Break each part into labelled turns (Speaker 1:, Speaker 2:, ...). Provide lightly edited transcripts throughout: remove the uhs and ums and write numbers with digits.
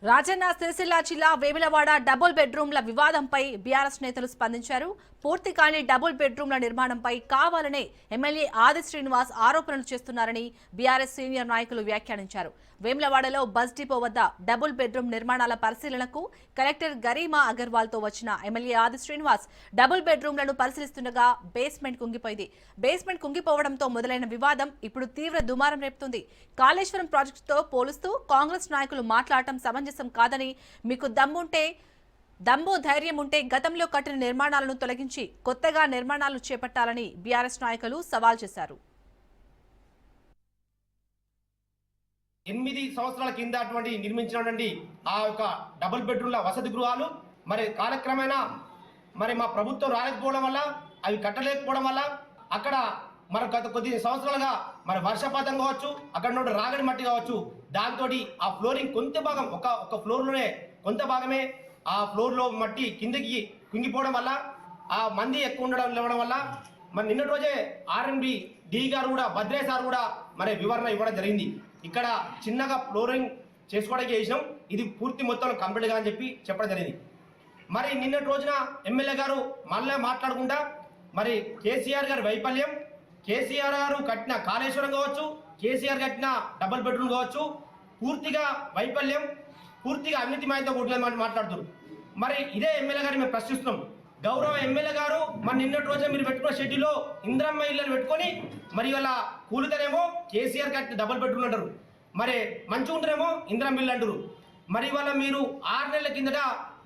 Speaker 1: రాజన్న సిరిసిల్ల జిల్లా వేములవాడ డబుల్ బెడ్రూమ్ల వివాదంపై బీఆర్ఎస్ నేతలు స్పందించారు. పూర్తి కాని డబుల్ బెడ్రూమ్ల నిర్మాణంపై కావాలనే ఎమ్మెల్యే ఆది శ్రీనివాస్ ఆరోపణలు చేస్తున్నారని బీఆర్ఎస్ సీనియర్ నాయకులు వ్యాఖ్యానించారు. వేములవాడలో బస్ డిపో వద్ద డబుల్ బెడ్రూమ్ నిర్మాణాల పరిశీలనకు కలెక్టర్ గరీమా అగర్వాల్ తో వచ్చిన ఎమ్మెల్యే ఆది శ్రీనివాస్ డబుల్ బెడ్రూమ్లను పరిశీలిస్తుండగా బేస్మెంట్ కుంగిపోయింది. బేస్మెంట్ కుంగిపోవడంతో మొదలైన వివాదం ఇప్పుడు తీవ్ర దుమారం రేపుతుంది. కాళేశ్వరం ప్రాజెక్టుతో పోలుస్తూ కాంగ్రెస్ నాయకులు మాట్లాడటం సమంజసం కాదని, మీకు దమ్ము ధైర్యం ఉంటే గతంలో కట్టిన నిర్మాణాలను తొలగించి కొత్తగా నిర్మాణాలు చేపట్టాలని బీఆర్ఎస్ నాయకులు సవాల్ చేశారు.
Speaker 2: 8 సంవత్సరాల కింద నిర్మించినటువంటి ఆ యొక్క డబుల్ బెడ్రూమ్ల వసతి గృహాలు మరి కాలక్రమేణా మరి మా ప్రభుత్వం రాలేకపోవడం వల్ల, అవి కట్టలేకపోవడం వల్ల అక్కడ మన గత కొద్ది సంవత్సరాలుగా మరి వర్షపాతం కావచ్చు, అక్కడ నుండి రాగడి మట్టి కావచ్చు, దాంతో ఆ ఫ్లోరింగ్ కొంత భాగం ఒక ఫ్లోర్లోనే కొంత భాగమే ఆ ఫ్లోర్లో మట్టి కిందకి కుంగిపోవడం వల్ల, ఆ మంది ఎక్కువ ఉండడం వల్ల మరి నిన్నటి రోజే ఆర్ఎండ్బి డి గారు కూడా, భద్రే సార్ కూడా మరి వివరణ ఇవ్వడం జరిగింది. ఇక్కడ చిన్నగా ఫ్లోరింగ్ చేసుకోవడానికి చేసినాం, ఇది పూర్తి మొత్తం కంప్లీట్గా అని చెప్పి చెప్పడం జరిగింది. మరి నిన్నటి రోజున ఎమ్మెల్యే గారు మళ్ళీ మాట్లాడుకుంటా మరి కేసీఆర్ గారి వైఫల్యం, కేసీఆర్ గారు కట్టిన కాళేశ్వరం కావచ్చు, కేసీఆర్ కట్టిన డబుల్ బెడ్రూమ్ కావచ్చు, పూర్తిగా వైఫల్యం, పూర్తిగా అవినీతిమయంతో కూడలేదని మాట్లాడుతున్నారు. మరి ఇదే ఎమ్మెల్యే గారిని మేము ప్రశ్నిస్తున్నాం. గౌరవ ఎమ్మెల్యే గారు మరి నిన్నటి రోజే మీరు పెట్టుకున్న షెడ్యూల్లో ఇంద్రమ్మ ఇళ్ళని పెట్టుకొని మరి వాళ్ళ కూలితేనేమో కేసీఆర్ కట్టిన డబుల్ బెడ్రూమ్ అంటారు, మరి మంచిగా ఉంటేనేమో ఇంద్రమ్మ ఇల్లు అంటారు. మరి ఇవాళ మీరు 6 నెలల కిందట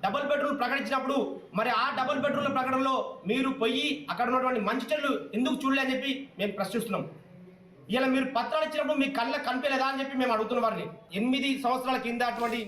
Speaker 2: డబుల్ బెడ్రూమ్ ప్రకటించినప్పుడు మరి ఆ డబుల్ బెడ్రూమ్ల ప్రకటనలో మీరు పోయి అక్కడ ఉన్నటువంటి మంచి చెట్లు ఎందుకు చూడలే అని చెప్పి మేము ప్రశ్నిస్తున్నాం. ఇలా మీరు పత్రాలు ఇచ్చినప్పుడు మీ కళ్ళ కనిపించలేదా అని చెప్పి మేము అడుగుతున్న వారిని. 8 సంవత్సరాల కింద అటువంటి